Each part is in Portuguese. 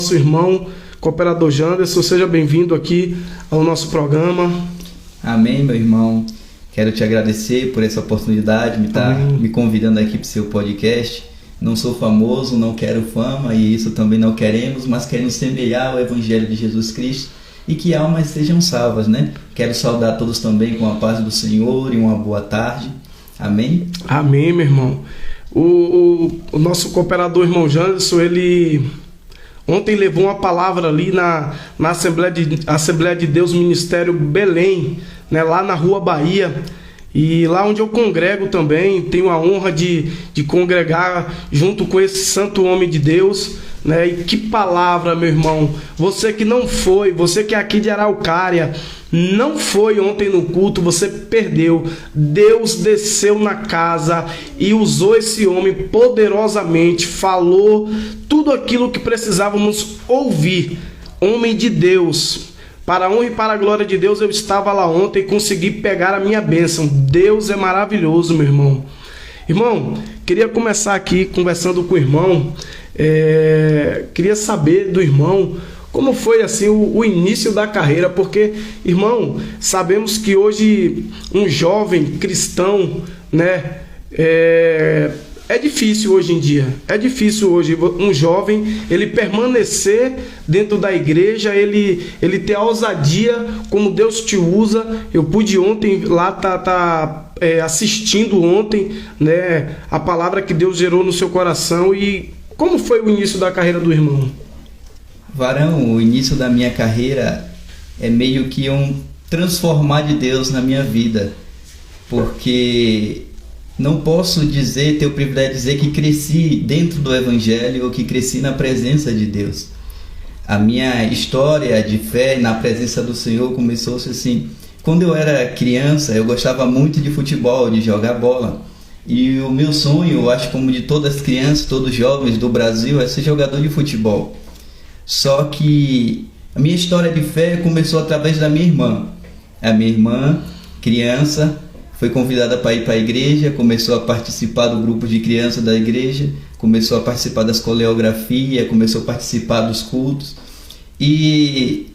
Nosso irmão, cooperador Janderson, seja bem-vindo aqui ao nosso programa. Amém, meu irmão. Quero te agradecer por essa oportunidade, me convidando aqui para o seu podcast. Não sou famoso, não quero fama e isso também não queremos, mas queremos semear o Evangelho de Jesus Cristo e que almas sejam salvas, né? Quero saudar todos também com a paz do Senhor e uma boa tarde. Amém? Amém, meu irmão. O nosso cooperador, irmão Janderson, ele ontem levou uma palavra ali na Assembleia de Deus Ministério Belém, né, lá na Rua Bahia. E lá onde eu congrego também, tenho a honra de congregar junto com esse santo homem de Deus, né? E que palavra, meu irmão. Você que não foi, você que é aqui de Araucária, não foi ontem no culto, você perdeu. Deus desceu na casa e usou esse homem poderosamente, falou tudo aquilo que precisávamos ouvir. Homem de Deus. Para a honra e para a glória de Deus, eu estava lá ontem e consegui pegar a minha bênção. Deus é maravilhoso, meu irmão. Irmão, queria começar aqui conversando com o irmão. Queria saber do irmão como foi assim o início da carreira, porque, irmão, sabemos que hoje um jovem cristão, né, é difícil hoje em dia, um jovem, ele permanecer dentro da igreja, ele ter a ousadia como Deus te usa. Eu pude ontem lá assistindo ontem, né, a palavra que Deus gerou no seu coração. E como foi o início da carreira do irmão? Varão, o início da minha carreira é meio que um transformar de Deus na minha vida, porque não posso ter o privilégio de dizer que cresci dentro do Evangelho ou que cresci na presença de Deus. A minha história de fé na presença do Senhor começou-se assim. Quando eu era criança, eu gostava muito de futebol, de jogar bola. E o meu sonho, eu acho como de todas as crianças, todos os jovens do Brasil, é ser jogador de futebol. Só que a minha história de fé começou através da minha irmã. A minha irmã, criança, foi convidada para ir para a igreja, começou a participar do grupo de crianças da igreja, começou a participar das coreografias, começou a participar dos cultos. E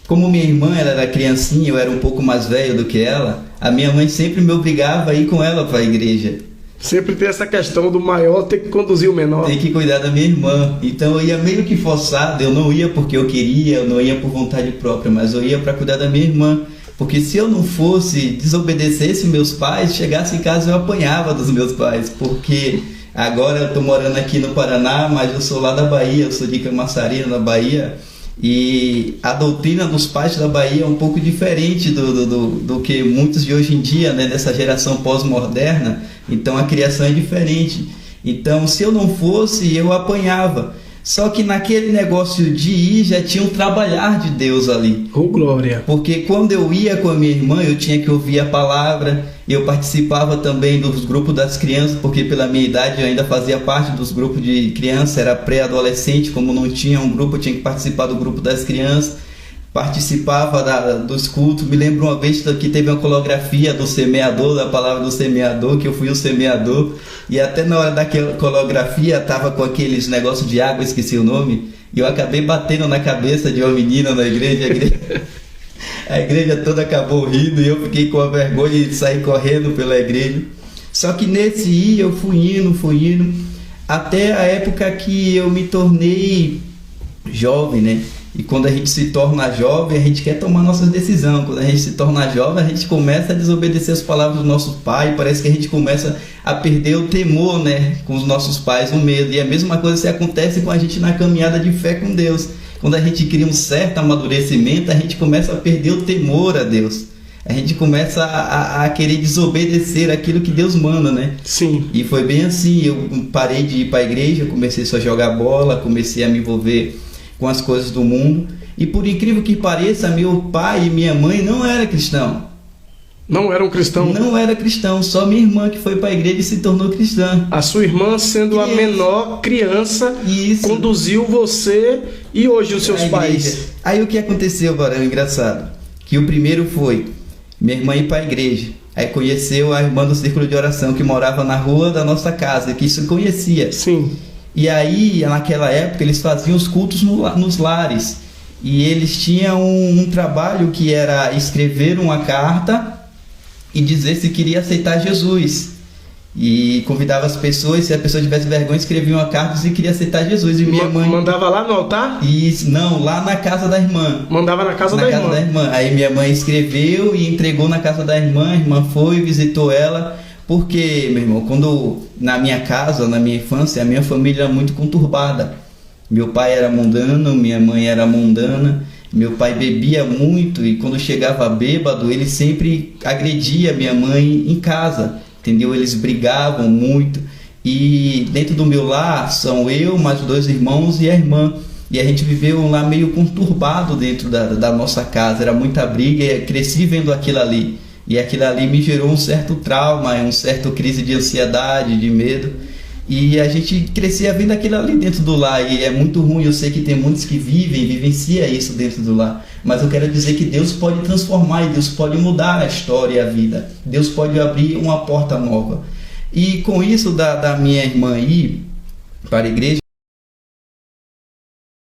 como minha irmã ela era criancinha, eu era um pouco mais velho do que ela, a minha mãe sempre me obrigava a ir com ela para a igreja. Sempre tem essa questão do maior ter que conduzir o menor. Tem que cuidar da minha irmã. Então eu ia meio que forçado, eu não ia porque eu queria, eu não ia por vontade própria, mas eu ia para cuidar da minha irmã. Porque se eu não fosse, desobedecesse meus pais, chegasse em casa eu apanhava dos meus pais. Porque agora eu estou morando aqui no Paraná, mas eu sou lá da Bahia, eu sou de Camaçari, na Bahia. E a doutrina dos pais da Bahia é um pouco diferente do que muitos de hoje em dia, né, dessa geração pós-moderna. Então a criação é diferente. Então se eu não fosse, eu apanhava. Só que naquele negócio de ir, já tinha um trabalhar de Deus ali. Oh, glória! Porque quando eu ia com a minha irmã, eu tinha que ouvir a palavra. Eu participava também dos grupos das crianças, porque pela minha idade eu ainda fazia parte dos grupos de criança, era pré-adolescente, como não tinha um grupo, eu tinha que participar do grupo das crianças. Participava dos cultos. Me lembro uma vez que teve uma coreografia do semeador, da palavra do semeador, que eu fui o semeador, e até na hora daquela coreografia estava com aqueles negócios de água, esqueci o nome, e eu acabei batendo na cabeça de uma menina na igreja. A igreja toda acabou rindo e eu fiquei com a vergonha de sair correndo pela igreja. Só que nesse ir eu fui indo, até a época que eu me tornei jovem, né? E quando a gente se torna jovem, a gente quer tomar nossas decisões. Quando a gente se torna jovem, a gente começa a desobedecer as palavras do nosso pai. Parece que a gente começa a perder o temor, né, com os nossos pais, o medo. E a mesma coisa se acontece com a gente na caminhada de fé com Deus. Quando a gente cria um certo amadurecimento, a gente começa a perder o temor a Deus. A gente começa a querer desobedecer aquilo que Deus manda, né? Sim. E foi bem assim. Eu parei de ir para a igreja, comecei só a jogar bola, comecei a me envolver com as coisas do mundo. E por incrível que pareça, meu pai e minha mãe não eram cristãos. Não eram cristãos? Não era cristão, só minha irmã que foi para a igreja e se tornou cristã. A sua irmã, sendo a menor criança, isso, conduziu você e hoje os seus pais. Aí o que aconteceu, Varão, engraçado? Que o primeiro foi minha irmã ir para a igreja. Aí conheceu a irmã do círculo de oração que morava na rua da nossa casa, que isso conhecia. Sim. E aí, naquela época, eles faziam os cultos nos lares. E eles tinham um trabalho que era escrever uma carta e dizer se queria aceitar Jesus. E convidava as pessoas, se a pessoa tivesse vergonha, escrevia uma carta se queria aceitar Jesus. E minha mãe... Mandava lá no altar? Isso, não, lá na casa da irmã. Mandava na casa da irmã. Aí minha mãe escreveu e entregou na casa da irmã. A irmã foi, visitou ela. Porque, meu irmão, quando na minha casa, na minha infância, a minha família era muito conturbada. Meu pai era mundano, minha mãe era mundana. Meu pai bebia muito e quando chegava bêbado, ele sempre agredia minha mãe em casa, entendeu? Eles brigavam muito. E dentro do meu lar são eu, mais 2 irmãos e a irmã. E a gente viveu um lar meio conturbado dentro da nossa casa. Era muita briga e cresci vendo aquilo ali. E aquilo ali me gerou um certo trauma, uma certa crise de ansiedade, de medo. E a gente crescia vendo aquilo ali dentro do lar. E é muito ruim, eu sei que tem muitos que vivenciam isso dentro do lar. Mas eu quero dizer que Deus pode transformar e Deus pode mudar a história e a vida. Deus pode abrir uma porta nova. E com isso da minha irmã ir para a igreja,